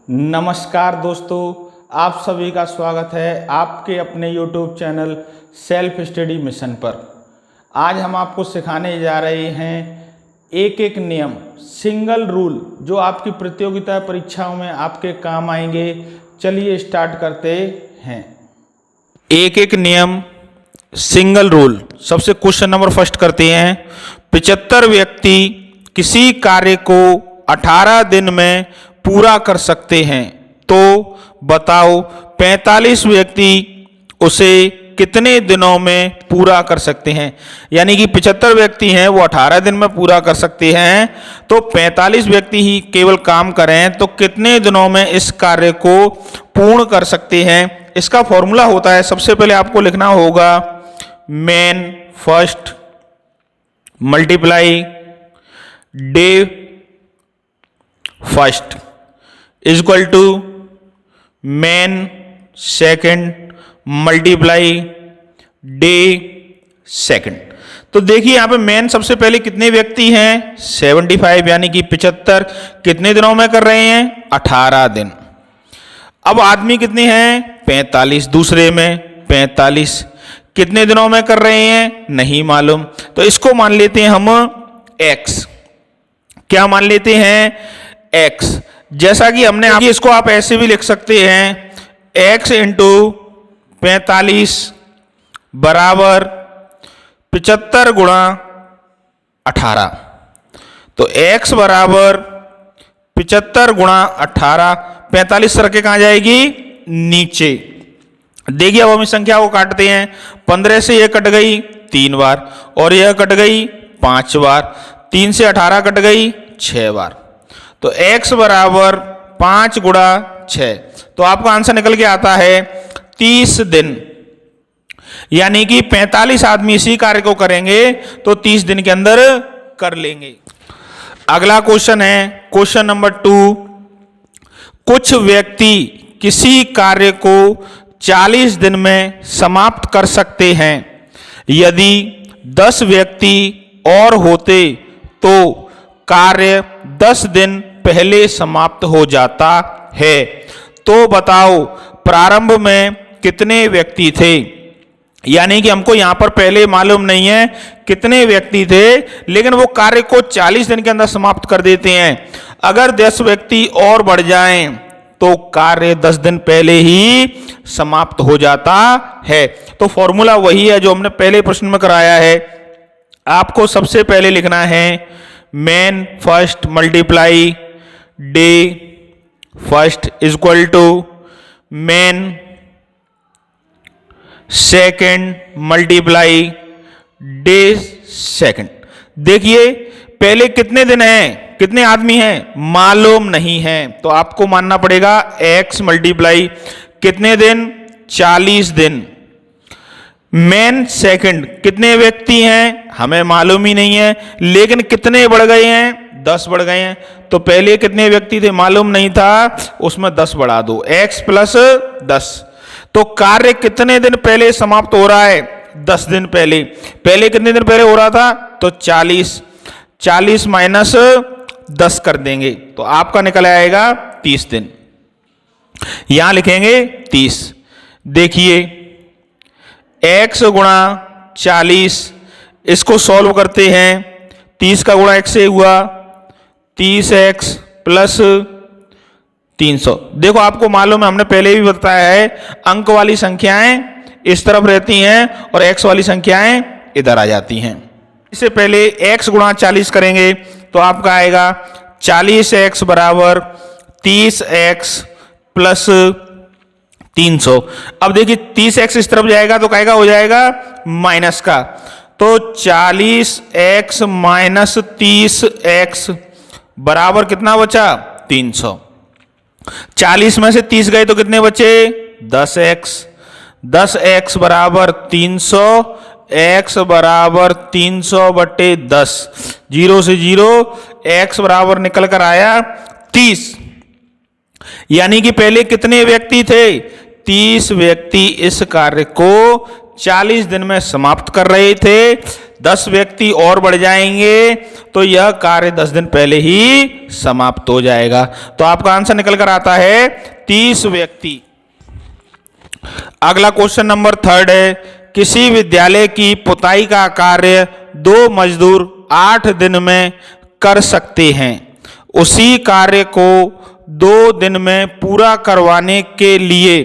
नमस्कार दोस्तों, आप सभी का स्वागत है आपके अपने YouTube channel self study mission पर। आज हम आपको सिखाने जा रहे हैं एक एक नियम, सिंगल रूल, जो आपकी प्रतियोगिता परीक्षाओं में आपके काम आएंगे। चलिए स्टार्ट करते हैं। एक एक नियम, सिंगल रूल। सबसे क्वेश्चन नंबर फर्स्ट करते हैं। 75 व्यक्ति किसी कार्य को 18 दिन में पूरा कर सकते हैं, तो बताओ 45 व्यक्ति उसे कितने दिनों में पूरा कर सकते हैं। यानी कि 75 व्यक्ति हैं वो 18 दिन में पूरा कर सकते हैं, तो 45 व्यक्ति ही केवल काम करें तो कितने दिनों में इस कार्य को पूर्ण कर सकते हैं। इसका फॉर्मूला होता है, सबसे पहले आपको लिखना होगा men first multiply day first is equal to men second multiply day second. तो देखिए यहां पे मेन सबसे पहले कितने व्यक्ति हैं 75, यानी कि 75 कितने दिनों में कर रहे हैं 18 दिन। अब आदमी कितने हैं 45, दूसरे में 45 कितने दिनों में कर रहे हैं नहीं मालूम, तो इसको मान लेते हैं हम x। क्या मान लेते हैं x। जैसा कि हमने इसको आप ऐसे भी लिख सकते हैं x इंटू 45 बराबर 75 गुणा 18। तो x बराबर 75 गुणा 18, 45 सर के कहां जाएगी नीचे। देखिए अब हम इस संख्या को काटते हैं। 15 से यह कट गई 3 बार और यह कट गई 5 बार, 3 से 18 कट गई 6 बार। तो x बराबर 5 गुणा 6, तो आपका आंसर निकल के आता है 30 दिन। यानी कि 45 आदमी इसी कार्य को करेंगे तो 30 दिन के अंदर कर लेंगे। अगला क्वेश्चन है क्वेश्चन नंबर 2। कुछ व्यक्ति किसी कार्य को 40 दिन में समाप्त कर सकते हैं। यदि 10 व्यक्ति और होते तो कार्य 10 दिन पहले समाप्त हो जाता है। तो बताओ प्रारंभ में कितने व्यक्ति थे। यानी कि हमको यहां पर पहले मालूम नहीं है कितने व्यक्ति थे, लेकिन वो कार्य को 40 दिन के अंदर समाप्त कर देते हैं। अगर 10 व्यक्ति और बढ़ जाएं तो कार्य 10 दिन पहले ही समाप्त हो जाता है। तो फॉर्मूला वही है जो हमने पहले प्रश्न में कराया है। आपको सबसे पहले लिखना है men first multiply day first is equal to men second multiply day second. देखिए पहले कितने दिन हैं, कितने आदमी हैं मालूम नहीं है, तो आपको मानना पड़ेगा x मल्टीप्लाई कितने दिन 40 दिन। मेन सेकंड कितने व्यक्ति हैं हमें मालूम ही नहीं है, लेकिन कितने बढ़ गए हैं 10 बढ़ गए हैं। तो पहले कितने व्यक्ति थे मालूम नहीं था, उसमें 10 बढ़ा दो x प्लस 10। तो कार्य कितने दिन पहले समाप्त हो रहा है 10 दिन पहले। पहले कितने दिन पहले हो रहा था तो 40 माइनस 10 कर देंगे तो आपका निकल आएगा 30 दिन। यहां लिखेंगे 30। देखिए x गुणा 40, इसको सॉल्व करते हैं। 30 का गुणा x से हुआ 30x प्लस 300। देखो आपको मालूम है, हमने पहले भी बताया है, अंक वाली संख्याएं इस तरफ रहती हैं और x वाली संख्याएं इधर आ जाती हैं। इससे पहले x गुणा 40 करेंगे तो आपका आएगा 40x बराबर 30x प्लस 300। अब देखिए 30x इस तरफ जाएगा तो काहेगा हो जाएगा माइनस का, तो 40x माइनस 30x बराबर कितना बचा 300। 40 में से 30 गए तो कितने बचे 10x बराबर 300, x बराबर 300 बटे 10, 0 से 0 x बराबर निकल कर आया 30। यानी कि पहले कितने व्यक्ति थे 30 व्यक्ति इस कार्य को 40 दिन में समाप्त कर रहे थे। 10 व्यक्ति और बढ़ जाएंगे तो यह कार्य 10 दिन पहले ही समाप्त हो जाएगा। तो आपका आंसर निकल कर आता है 30 व्यक्ति। अगला क्वेश्चन नंबर 3 है, किसी विद्यालय की पुताई का कार्य 2 मजदूर 8 दिन में कर सकते हैं। उसी कार्य को 2 दिन में पूरा करवाने के लिए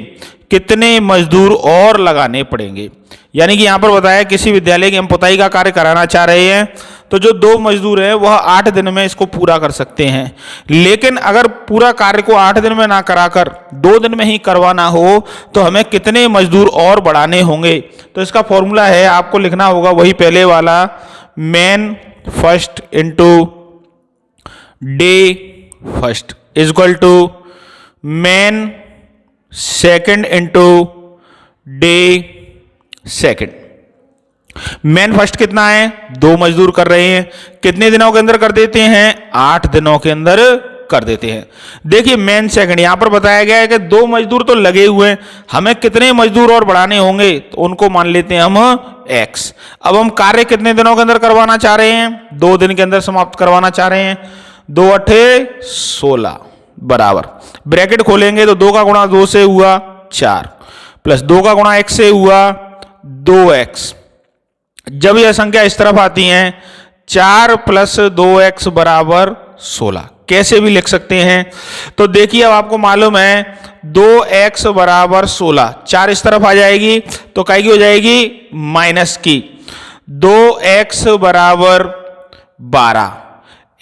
कितने मजदूर और लगाने पड़ेंगे। यानी कि यहां पर बताया किसी विद्यालय की हम पुताई का कार्य कराना चाह रहे हैं, तो जो 2 मजदूर हैं वह 8 दिन में इसको पूरा कर सकते हैं। लेकिन अगर पूरा कार्य को 8 दिन में ना कराकर 2 दिन में ही करवाना हो तो हमें कितने मजदूर और बढ़ाने होंगे। तो इसका फॉर्मूला है, आपको लिखना होगा वही पहले वाला, man first into day first is equal to man second into day second. Man first कितना है, 2 मजदूर कर रहे हैं, कितने दिनों के अंदर कर देते हैं, 8 दिनों के अंदर कर देते हैं। देखिए मैन सेकंड यहां पर बताया गया है कि 2 मजदूर तो लगे हुए हैं, हमें कितने मजदूर और बढ़ाने होंगे, तो उनको मान लेते हैं हम x। अब हम कार्य कितने दिनों के अंदर करवाना चाह रहे हैं, 2 दिन के अंदर समाप्त करवाना चाह रहे हैं। 2 8 16 बराबर ब्रैकेट खोलेंगे तो 2 का गुणा 2 से हुआ 4 प्लस 2 का गुणा x से हुआ 2x। जब यह संख्या इस तरफ आती है 4 प्लस 2x बराबर 16 कैसे भी लिख सकते हैं। तो देखिए अब आपको मालूम है 2x बराबर 16, 4 इस तरफ आ जाएगी तो काय की हो जाएगी माइनस की। 2x बराबर 12,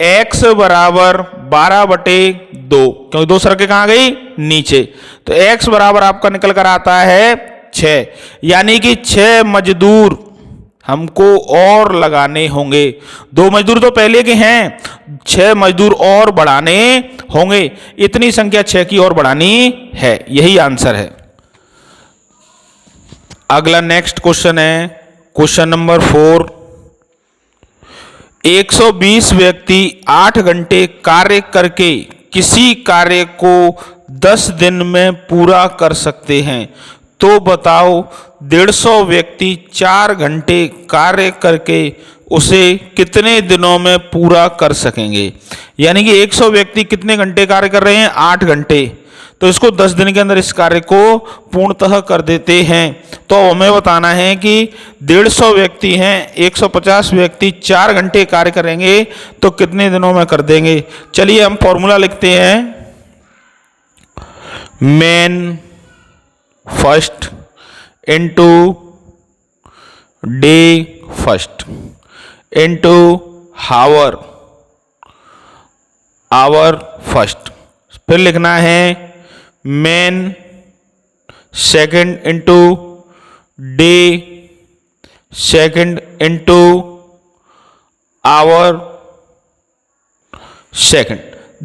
x बराबर 12/2 क्योंकि 2 सरके कहां गई नीचे, तो x बराबर आपका निकल कर आता है 6। यानी कि 6 मजदूर हमको और लगाने होंगे। 2 मजदूर तो पहले के हैं, 6 मजदूर और बढ़ाने होंगे। इतनी संख्या 6 की और बढ़ानी है, यही आंसर है। अगला नेक्स्ट क्वेश्चन है क्वेश्चन नंबर 4। 120 व्यक्ति 8 घंटे कार्य करके किसी कार्य को 10 दिन में पूरा कर सकते हैं, तो बताओ 150 व्यक्ति 4 घंटे कार्य करके उसे कितने दिनों में पूरा कर सकेंगे। यानी कि 100 व्यक्ति कितने घंटे कार्य कर रहे हैं, 8 घंटे, तो इसको 10 दिन के अंदर इस कार्य को पूर्णतः कर देते हैं। तो हमें बताना है कि 150 व्यक्ति हैं, 150 व्यक्ति 4 घंटे कार्य करेंगे तो कितने दिनों में कर देंगे। चलिए हम फॉर्मूला लिखते हैं, man first into day first into hour first. फिर लिखना है man second into day second into hour second.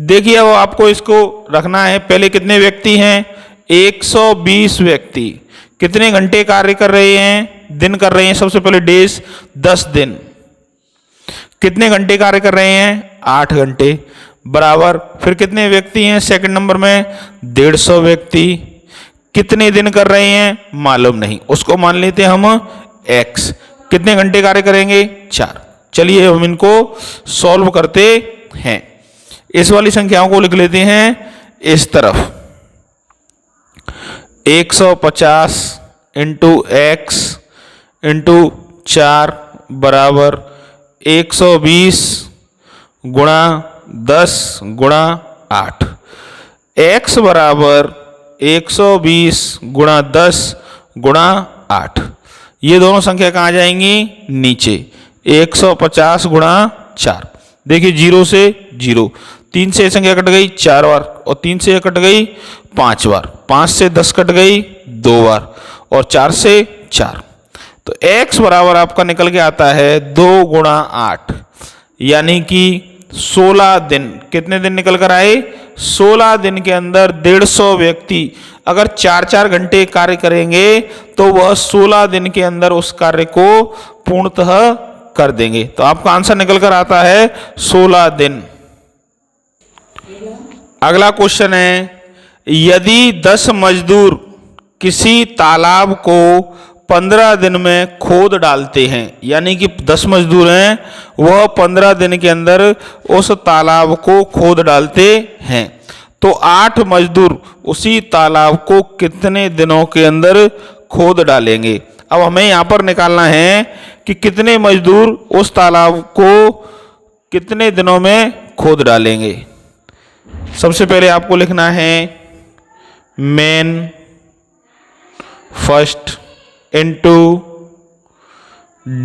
देखिए अब आपको इसको रखना है, पहले कितने व्यक्ति हैं, 120 व्यक्ति कितने घंटे कार्य कर रहे हैं, दिन कर रहे हैं। सबसे पहले डेज 10 दिन, कितने घंटे कार्य कर रहे हैं, 8 घंटे बराबर। फिर कितने व्यक्ति हैं सेकंड नंबर में, 150 व्यक्ति कितने दिन कर रहे हैं मालूम नहीं, उसको मान लेते हैं हम x। कितने घंटे कार्य करेंगे, 4। चलिए हम इनको सॉल्व करते हैं। इस वाली संख्याओं को लिख लेते हैं इस तरफ, 150 इंटू x इंटू 4 बराबर 120 गुणा 10 गुणा 8। x बराबर 120 गुणा 10 गुणा 8। ये दोनों संख्या कहाँ जाएंगी, नीचे। 150 गुणा 4, देखिए 0 से 0, 3 से संख्या कट गई 4 बार, और 3 से कट गई 5 बार, 5 से 10 कट गई 2 बार, और 4 से 4। तो x बराबर आपका निकल के आता है 2 गुणा 8, यानी कि 16 दिन। कितने दिन निकल कर आए, 16 दिन के अंदर 150 व्यक्ति अगर 4-4 घंटे कार्य करेंगे तो वह 16 दिन के अंदर उस कार्य को पूर्णतः कर देंगे। तो आपका आंसर निकल कर आता है 16 दिन। अगला क्वेश्चन है, यदि 10 मजदूर किसी तालाब को 15 दिन में खोद डालते हैं, यानी कि 10 मजदूर हैं, वह 15 दिन के अंदर उस तालाब को खोद डालते हैं, तो 8 मजदूर उसी तालाब को कितने दिनों के अंदर खोद डालेंगे। अब हमें यहाँ पर निकालना है कि कितने मजदूर उस तालाब को कितने दिनों में खोद डालेंगे। सबसे पहले आपको लिखना है man first into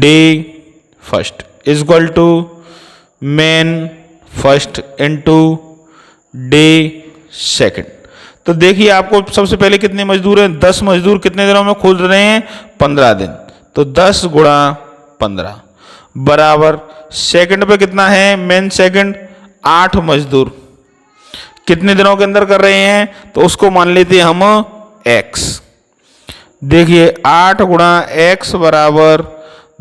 day first is equal to man first into day second. तो देखिए आपको सबसे पहले कितने मजदूर हैं, 10 मजदूर कितने दिनों में खोद रहे हैं, 15 दिन, तो 10 गुणा 15 बराबर सेकंड पे कितना है, मैन सेकंड 8 मजदूर कितने दिनों के अंदर कर रहे हैं, तो उसको मान लेते हैं हम x। देखिए 8 गुणा x बराबर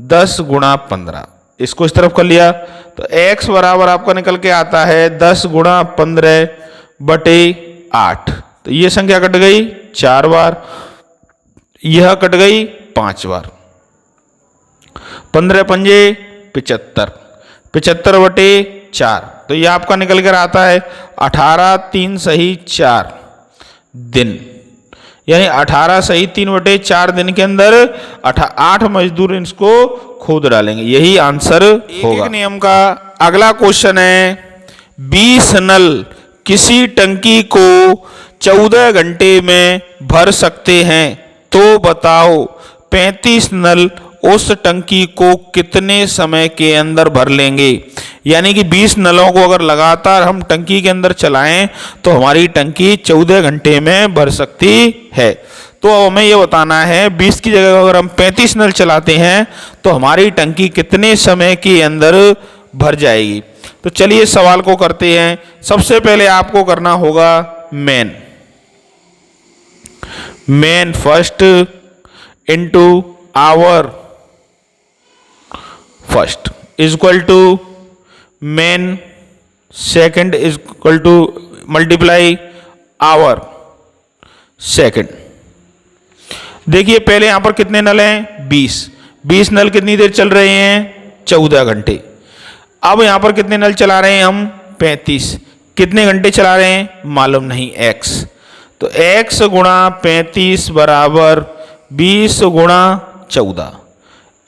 10 गुणा 15, इसको इस तरफ कर लिया तो x बराबर आपका निकल के आता है 10 गुणा 15 बटे 8। तो ये संख्या कट गई 4 बार, यह कट गई 5 बार, 15 पंजे 75, 75 बटे 4, तो ये आपका निकल कर आता है 18 3 सही 4 दिन, यानी 18 सही 3 बटे 4 दिन के अंदर 8 मजदूर इसको खोद डालेंगे, यही आंसर होगा। एक नियम का अगला क्वेश्चन है 20 नल किसी टंकी को 14 घंटे में भर सकते हैं, तो बताओ 35 नल उस टंकी को कितने समय के अंदर भर लेंगे। यानी कि 20 नलों को अगर लगातार हम टंकी के अंदर चलाएं तो हमारी टंकी 14 घंटे में भर सकती है। तो अब हमें यह बताना है 20 की जगह अगर हम 35 नल चलाते हैं तो हमारी टंकी कितने समय के अंदर भर जाएगी। तो चलिए इस सवाल को करते हैं। सबसे पहले आपको करना होगा man first into hour first is equal to man second is equal to multiply hour second. देखिए पहले यहां पर कितने नल हैं, 20 नल कितनी देर चल रहे हैं, 14 घंटे। अब यहां पर कितने नल चला रहे हैं हम, 35, कितने घंटे चला रहे हैं मालूम नहीं, x, तो x गुणा 35 बराबर 20 गुणा 14,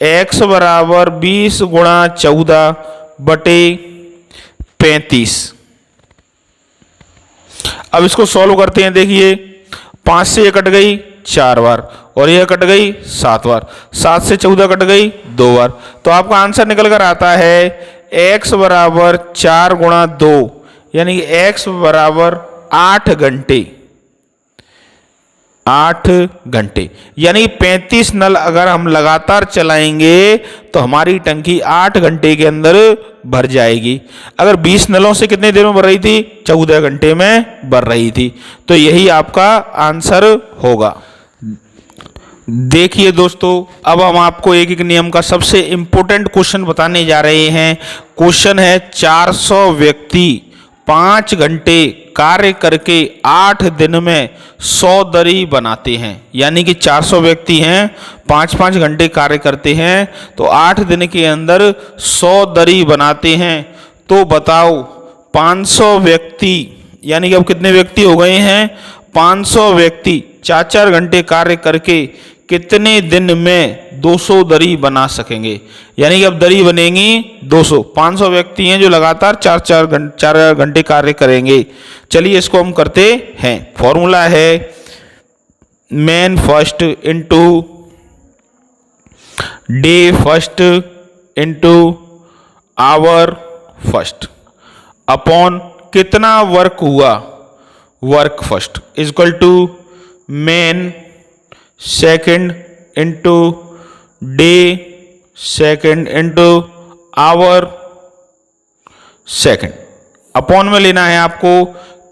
x बराबर 20 गुणा 14 बटे 35। अब इसको सॉल्व करते हैं। देखिए 5 से ये कट गई 4 बार और यह कट गई 7 बार, 7 से 14 कट गई 2 बार, तो आपका आंसर निकल कर आता है x बराबर 4 गुणा 2, यानी x बराबर 8 घंटे, 8 घंटे, यानी 35 नल अगर हम लगातार चलाएंगे तो हमारी टंकी 8 घंटे के अंदर भर जाएगी। अगर 20 नलों से कितने देर में भर रही थी, 14 घंटे में भर रही थी, तो यही आपका आंसर होगा। देखिए दोस्तों, अब हम आपको एक एक नियम का सबसे इंपॉर्टेंट क्वेश्चन बताने जा रहे हैं। क्वेश्चन है 400 व्यक्ति 5 घंटे कार्य करके 8 दिन में 100 दरी बनाते हैं। यानी कि 400 व्यक्ति हैं, 5-5 घंटे कार्य करते हैं, तो 8 दिन के अंदर 100 दरी बनाते हैं। तो बताओ 500 व्यक्ति, यानी कि अब कितने व्यक्ति हो गए हैं, 500 व्यक्ति 4-4 घंटे कार्य करके कितने दिन में 200 दरी बना सकेंगे। यानी कि अब दरी बनेगी 200, 500 व्यक्ति हैं जो लगातार 4 घंटे कार्य करेंगे। चलिए इसको हम करते हैं। फॉर्मूला है man first into day first into hour first upon कितना वर्क हुआ, work first is equal to man second into day second into hour second. Upon में लेना है आपको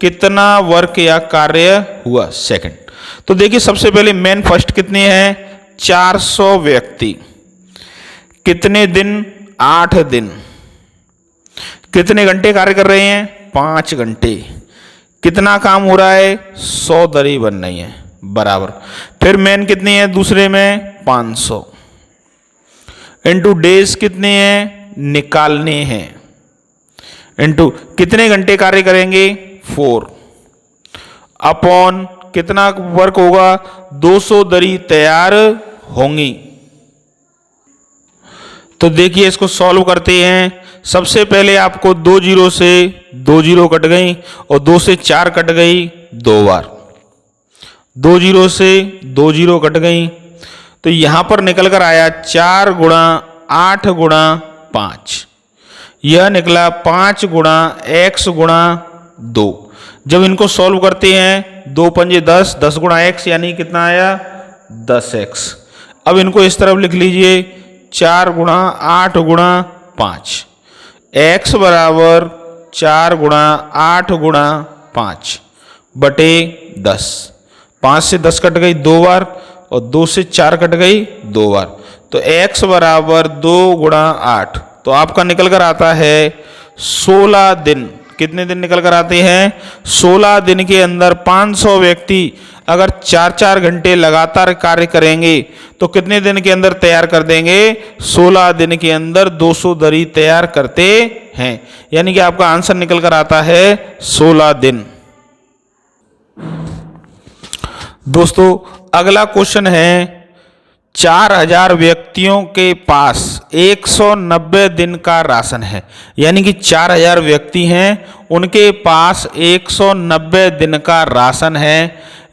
कितना वर्क या कार्य हुआ सेकंड। तो देखिए सबसे पहले मैन फर्स्ट कितने हैं, 400 व्यक्ति, कितने दिन, 8 दिन, कितने घंटे कार्य कर रहे हैं, 5 घंटे, कितना काम हो रहा है, 100 दरी बन रही है, बराबर। फिर मैन कितनी है दूसरे में, 500 इंटू डेज कितने हैं निकालने हैं, इंटू कितने घंटे कार्य करेंगे 4 अपॉन कितना वर्क होगा 200 दरी तैयार होंगी। तो देखिए इसको सॉल्व करते हैं। सबसे पहले आपको 2 जीरो से 2 जीरो कट गई और 2 से 4 कट गई 2 बार, 2 जीरो से 2 जीरो कट गई, तो यहां पर निकल कर आया 4 गुणा 8 गुणा 5, यह निकला 5 गुणा x गुणा 2। जब इनको सॉल्व करते हैं 2 पंजे 10, 10 गुणा x यानी कितना आया 10x। अब इनको इस तरफ लिख लीजिए 4 गुणा 8 गुणा 5, x बराबर 4 गुणा 8 गुणा 5 बटे 10। 5 से 10 कट गई 2 बार और 2 से 4 कट गई 2 बार, तो x बराबर 2 गुणा 8, तो आपका निकल कर आता है 16 दिन। कितने दिन निकल कर आते हैं 16 दिन के अंदर 500 व्यक्ति अगर 4-4 घंटे लगातार कार्य करेंगे तो कितने दिन के अंदर तैयार कर देंगे 16 दिन के अंदर 200 दरी तैयार करते हैं, यानी कि आपका आंसर निकल कर आता है 16 दिन। दोस्तों अगला क्वेश्चन है 4000 व्यक्तियों के पास 190 दिन का राशन है, यानी कि 4000 व्यक्ति हैं उनके पास 190 दिन का राशन है।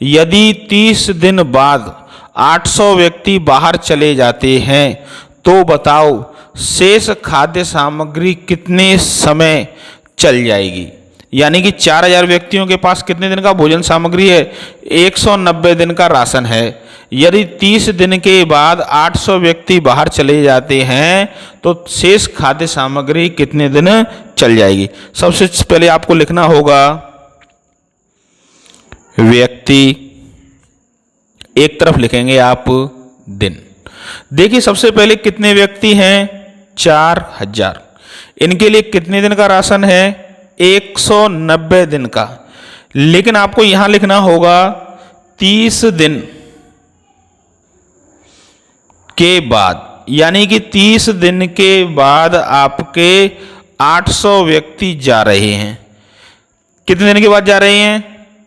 यदि 30 दिन बाद 800 व्यक्ति बाहर चले जाते हैं तो बताओ शेष खाद्य सामग्री कितने समय चल जाएगी। यानी कि 4000 व्यक्तियों के पास कितने दिन का भोजन सामग्री है 190 दिन का राशन है। यदि 30 दिन के बाद 800 व्यक्ति बाहर चले जाते हैं तो शेष खाद्य सामग्री कितने दिन चल जाएगी। सबसे पहले आपको लिखना होगा व्यक्ति, एक तरफ लिखेंगे आप दिन। देखिए सबसे पहले कितने व्यक्ति हैं 4000, इनके लिए कितने दिन का राशन है 190 दिन का, लेकिन आपको यहां लिखना होगा 30 दिन के बाद, यानी कि 30 दिन के बाद आपके 800 व्यक्ति जा रहे हैं। कितने दिन के बाद जा रहे हैं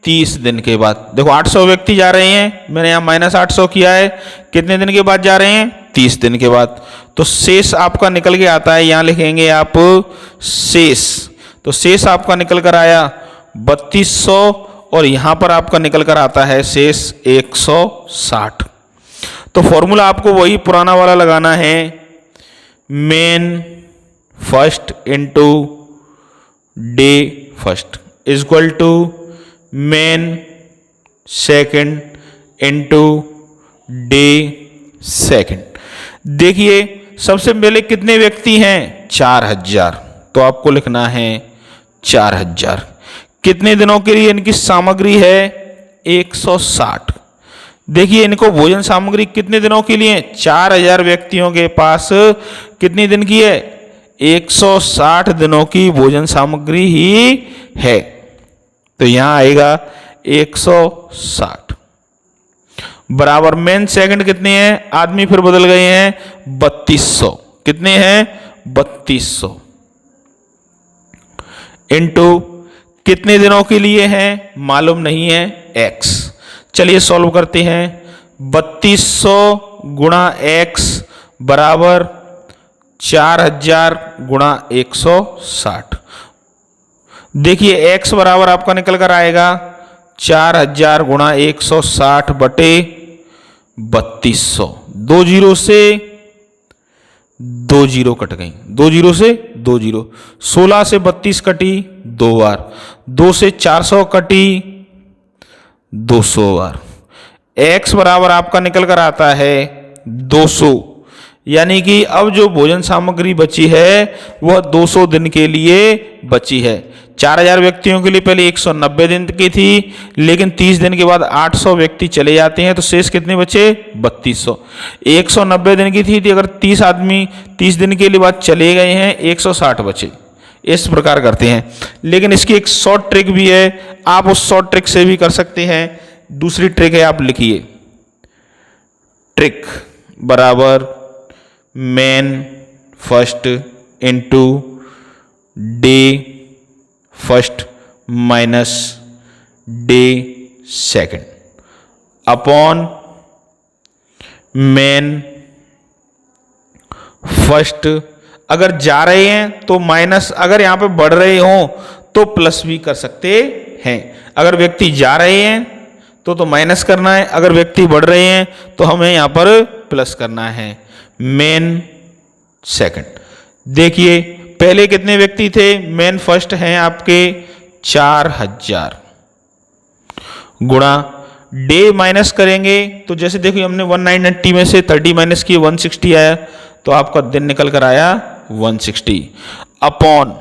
30 दिन के बाद। देखो 800 व्यक्ति जा रहे हैं, मैंने यहां -800 किया है, कितने दिन के बाद जा रहे हैं 30 दिन के बाद। तो शेष आपका निकल के आता है, यहां लिखेंगे आप शेष, तो शेष आपका निकल कर आया 3200 और यहां पर आपका निकल कर आता है शेष 160। तो फॉर्मूला आपको वही पुराना वाला लगाना है, men first into day first is equal to men second into day second. देखिए सबसे पहले कितने व्यक्ति हैं 4000, तो आपको लिखना है 4000। कितने दिनों के लिए इनकी सामग्री है 160। देखिए इनको भोजन सामग्री कितने दिनों के लिए 4000 व्यक्तियों के पास कितने दिन की है 160 दिनों की भोजन सामग्री ही है, तो यहां आएगा 160 बराबर मेन सेकंड कितने हैं, आदमी फिर बदल गए हैं 3200, कितने हैं 3200 इंटू कितने दिनों के लिए हैं मालूम नहीं है x। चलिए सॉल्व करते हैं। 3200 गुणा x बराबर 4000 गुणा 160। देखिए x बराबर आपका निकल कर आएगा 4000 गुणा 160 बटे 3200। 2 जीरो से 2 जीरो कट गई, 2 जीरो से 2 जीरो, 16 से 32 कटी 2 बार, 2 से 400 कटी 200 बार। x बराबर आपका निकल कर आता है 200, यानी कि अब जो भोजन सामग्री बची है वह 200 दिन के लिए बची है। 4000 व्यक्तियों के लिए पहले 190 दिन की थी, लेकिन 30 दिन के बाद 800 व्यक्ति चले जाते हैं तो शेष कितने बचे 3200। 190 दिन की थी अगर 30 आदमी 30 दिन के लिए बाद चले गए हैं 160 बचे। इस प्रकार करते हैं, लेकिन इसकी एक शॉर्ट ट्रिक भी है, आप उस शॉर्ट ट्रिक से भी कर सकते हैं। दूसरी ट्रिक है, आप लिखिए ट्रिक, बराबर man first into day first minus day second upon man first. अगर जा रहे हैं तो माइनस, अगर यहां पे बढ़ रहे हो तो प्लस भी कर सकते हैं। अगर व्यक्ति जा रहे हैं तो माइनस करना है, अगर व्यक्ति बढ़ रहे हैं तो हमें यहां पर प्लस करना है। मेन सेकंड, देखिए पहले कितने व्यक्ति थे, मेन फर्स्ट हैं आपके 4000 गुणा डे माइनस करेंगे तो जैसे देखिए हमने 1990 में से 30 माइनस किए 160 आया, तो आपका दिन निकल कर आया 160 अपॉन,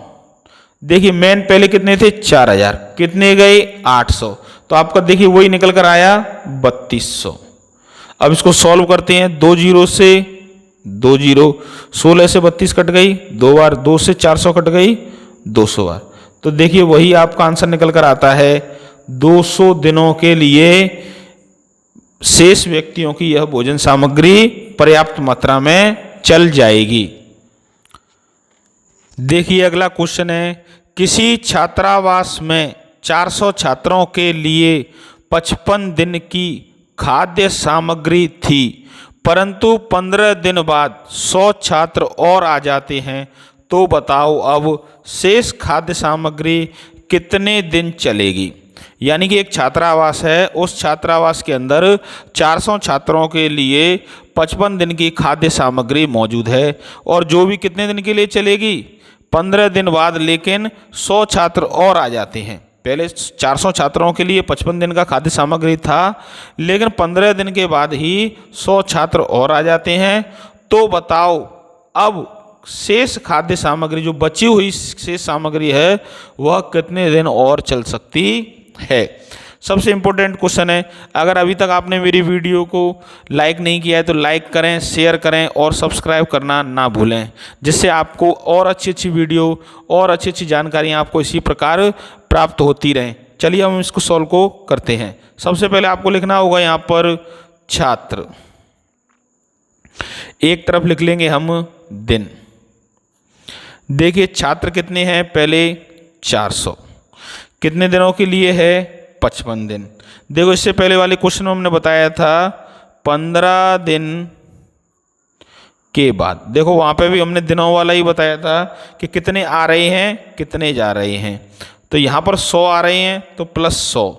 देखिए मेन पहले कितने थे 4000, कितने गए 800, तो आपका देखिए वही निकल कर आया 3200। अब इसको सॉल्व करते हैं, 2 जीरो से 2 जीरो, 16 से 32 कट गई, 2 बार 2 से 400 कट गई 200 बार, तो देखिए वही आपका आंसर निकल कर आता है 200 दिनों के लिए शेष व्यक्तियों की यह भोजन सामग्री पर्याप्त मात्रा में चल जाएगी। देखिए अगला क्वेश्चन है, किसी छात्रावास में 400 छात्रों के लिए 55 दिन की खाद्य सामग्री थी, परंतु 15 दिन बाद 100 छात्र और आ जाते हैं, तो बताओ अब शेष खाद्य सामग्री कितने दिन चलेगी। यानी कि एक छात्रावास है, उस छात्रावास के अंदर 400 छात्रों के लिए 55 दिन की खाद्य सामग्री मौजूद है और जो भी कितने दिन के लिए चलेगी 15 दिन बाद, लेकिन 100 छात्र और आ जाते हैं। पहले 400 छात्रों के लिए 55 दिन का खाद्य सामग्री था, लेकिन 15 दिन के बाद ही 100 छात्र और आ जाते हैं, तो बताओ अब शेष खाद्य सामग्री, जो बची हुई शेष सामग्री है, वह कितने दिन और चल सकती है। सबसे इंपॉर्टेंट क्वेश्चन है, अगर अभी तक आपने मेरी वीडियो को लाइक नहीं किया है तो लाइक करें, शेयर करें और सब्सक्राइब करना ना भूलें, जिससे आपको और अच्छी अच्छी वीडियो और अच्छी अच्छी जानकारियाँ आपको इसी प्रकार प्राप्त होती रहें। चलिए हम इसको सॉल्व को करते हैं। सबसे पहले आपको लिखना होगा यहाँ पर छात्र, एक तरफ लिख लेंगे हम दिन। देखिए छात्र कितने हैं, पहले 400, कितने दिनों के लिए है 55 दिन। देखो इससे पहले वाले क्वेश्चन में हमने बताया था 15 दिन के बाद, देखो वहां पे भी हमने दिनों वाला ही बताया था कि कितने आ रहे हैं कितने जा रहे हैं, तो यहाँ पर 100 आ रहे हैं तो प्लस 100,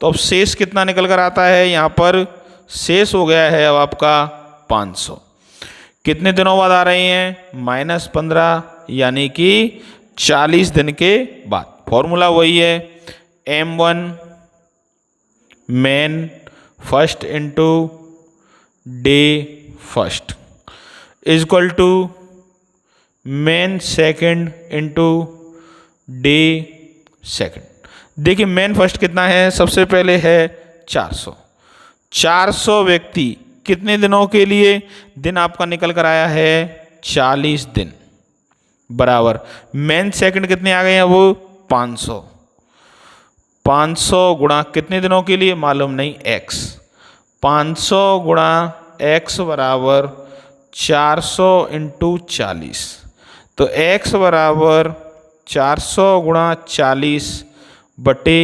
तो अब शेष कितना निकल कर आता है, यहाँ पर शेष हो गया है अब आपका 500। कितने दिनों बाद आ रहे हैं -15, यानी कि 40 दिन के बाद। फॉर्मूला वही है, M1 men first into day first is equal to men second into day second. देखिए मेन फर्स्ट कितना है, सबसे पहले है 400, 400 व्यक्ति कितने दिनों के लिए, दिन आपका निकल कर आया है 40 दिन, बराबर मेन सेकंड कितने आ गए हैं वो 500, 500 गुणा कितने दिनों के लिए मालूम नहीं x, 500 गुणा x बराबर 400 इंटू 40, तो x बराबर 400 गुणा 40 बटे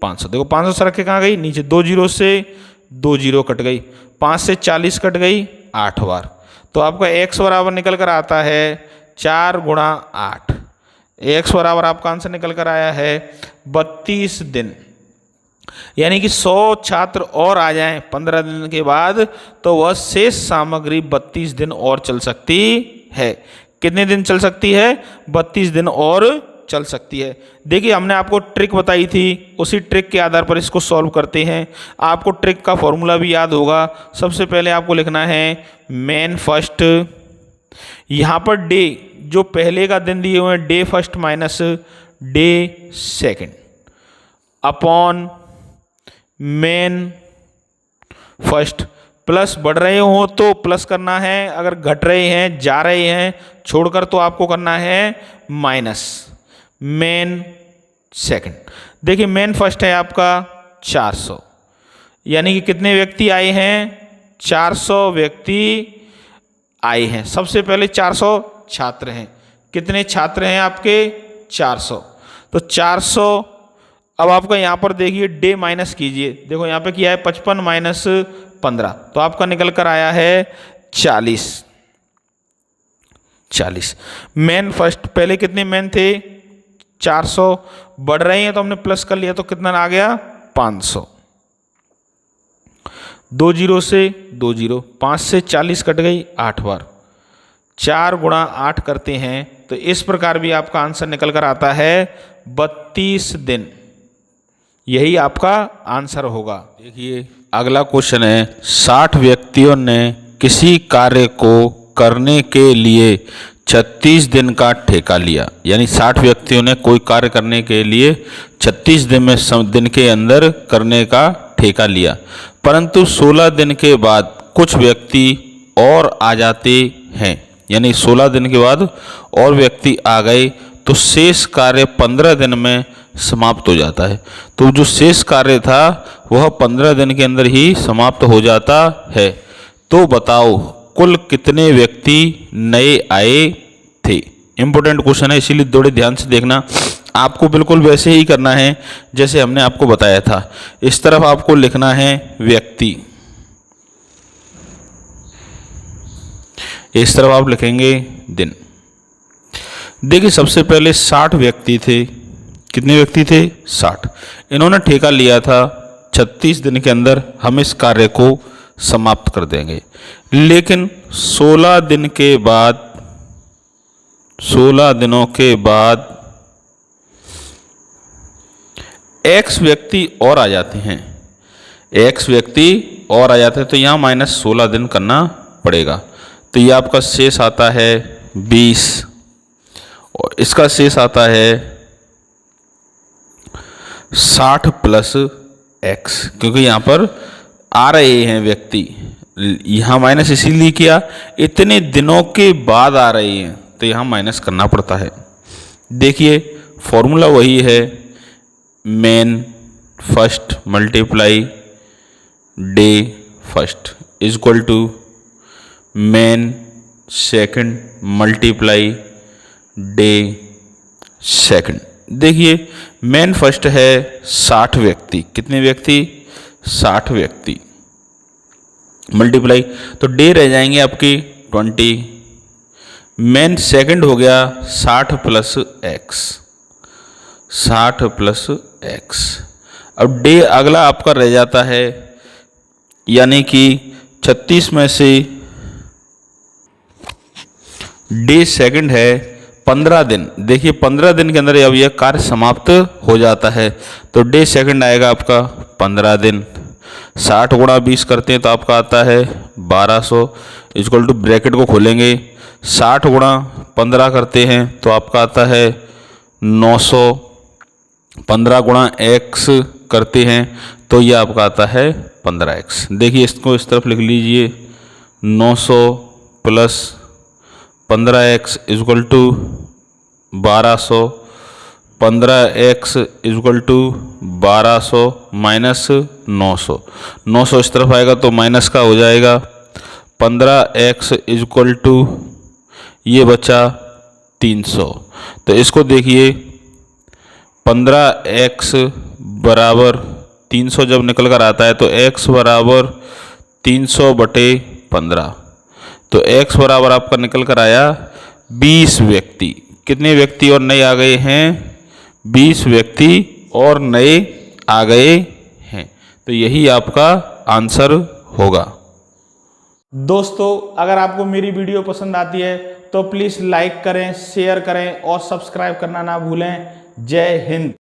500। देखो 500 सरक के कहाँ गई, नीचे 2 जीरो से 2 जीरो कट गई, 5 से 40 कट गई 8 बार, तो आपका x बराबर निकल कर आता है 4 गुणा 8, x बराबर आपका आंसर निकल कर आया है 32 दिन। यानी कि 100 छात्र और आ जाएं 15 दिन के बाद, तो वह शेष सामग्री 32 दिन और चल सकती है। कितने दिन चल सकती है, 32 दिन और चल सकती है। देखिए हमने आपको ट्रिक बताई थी, उसी ट्रिक के आधार पर इसको सॉल्व करते हैं। आपको ट्रिक का फॉर्मूला भी याद होगा। सबसे पहले आपको लिखना है मेन फर्स्ट, यहाँ पर डे जो पहले का दिन दिए हुए हैं day first minus day second upon main first, plus बढ़ रहे हो तो प्लस करना है, अगर घट रहे हैं जा रहे हैं छोड़कर तो आपको करना है माइनस मेन सेकंड। देखिए मेन फर्स्ट है आपका 400, यानी कि कितने व्यक्ति आए हैं 400 व्यक्ति आए हैं। सबसे पहले 400 छात्र हैं। कितने छात्र हैं आपके? 400। तो 400, अब आपका यहाँ पर देखिए डे माइनस कीजिए। देखो यहाँ पे किया है 55 माइनस 15, तो आपका निकल कर आया है 40। मैन फर्स्ट, पहले कितने मैन थे? 400, बढ़ रहे हैं तो हमने प्लस कर लिया, तो कितना आ गया? 500। 2 जीरो से 2 जीरो, 5 से 40 कट गई 8 बार। 4 गुणा 8 करते हैं तो इस प्रकार भी आपका आंसर निकल कर आता है 32 दिन। यही आपका आंसर होगा। देखिए अगला क्वेश्चन है, 60 व्यक्तियों ने किसी कार्य को करने के लिए 36 दिन का ठेका लिया। यानी 60 व्यक्तियों ने कोई कार्य करने के लिए 36 दिन के अंदर करने का ठेका लिया, परंतु 16 दिन के बाद कुछ व्यक्ति और आ जाते हैं। यानी 16 दिन के बाद और व्यक्ति आ गए तो शेष कार्य 15 दिन में समाप्त हो जाता है। तो जो शेष कार्य था वह 15 दिन के अंदर ही समाप्त हो जाता है। तो बताओ कुल कितने व्यक्ति नए आए थे? इंपॉर्टेंट क्वेश्चन है, इसीलिए थोड़े ध्यान से देखना। आपको बिल्कुल वैसे ही करना है जैसे हमने आपको बताया था। इस तरफ आपको लिखना है व्यक्ति, इस तरफ आप लिखेंगे दिन। देखिए सबसे पहले 60 व्यक्ति थे। कितने व्यक्ति थे? 60। इन्होंने ठेका लिया था 36 दिन के अंदर हम इस कार्य को समाप्त कर देंगे। लेकिन 16 दिन के बाद, 16 दिनों के बाद X व्यक्ति और आ जाते हैं। X व्यक्ति और आ जाते हैं तो यहाँ माइनस 16 दिन करना पड़ेगा। तो ये आपका शेष आता है 20 और इसका शेष आता है 60 प्लस x, क्योंकि यहाँ पर आ रहे हैं व्यक्ति। यहाँ माइनस इसीलिए किया, इतने दिनों के बाद आ रहे हैं तो यहाँ माइनस करना पड़ता है। देखिए फॉर्मूला वही है, man first multiply day first is equal to man second multiply day second. देखिए मैन फर्स्ट है 60 व्यक्ति। कितने व्यक्ति? 60 व्यक्ति मल्टीप्लाई, तो डे रह जाएंगे आपकी 20। मैन सेकंड हो गया 60 प्लस एक्स, 60 प्लस एक्स। अब डे अगला आपका रह जाता है, यानी कि 36 में से डे सेकंड है 15 दिन। देखिए 15 दिन के अंदर अब यह कार्य समाप्त हो जाता है, तो डे सेकंड आएगा आपका 15 दिन। 60 गुणा 20 करते हैं तो आपका आता है 1200 इक्वल टू, ब्रैकेट को खोलेंगे, 60 गुणा 15 करते हैं तो आपका आता है 900। 15 गुणा x करते हैं तो यह आपका आता है 15x। देखिए इसको इस तरफ लिख लीजिए, 900 plus 15x equal to 1200, 15x equal to 1200 minus 900। 900 इस तरफ आएगा तो माइनस का हो जाएगा। 15x इक्वल टू ये बचा 300। तो इसको देखिए 15x बराबर 300 जब निकल कर आता है तो x बराबर 300 बटे 15, तो x बराबर आपका निकल कर आया 20 व्यक्ति। कितने व्यक्ति और नए आ गए हैं? 20 व्यक्ति और नए आ गए हैं। तो यही आपका आंसर होगा। दोस्तों अगर आपको मेरी वीडियो पसंद आती है तो प्लीज़ लाइक करें, शेयर करें और सब्सक्राइब करना ना भूलें। जय हिंद।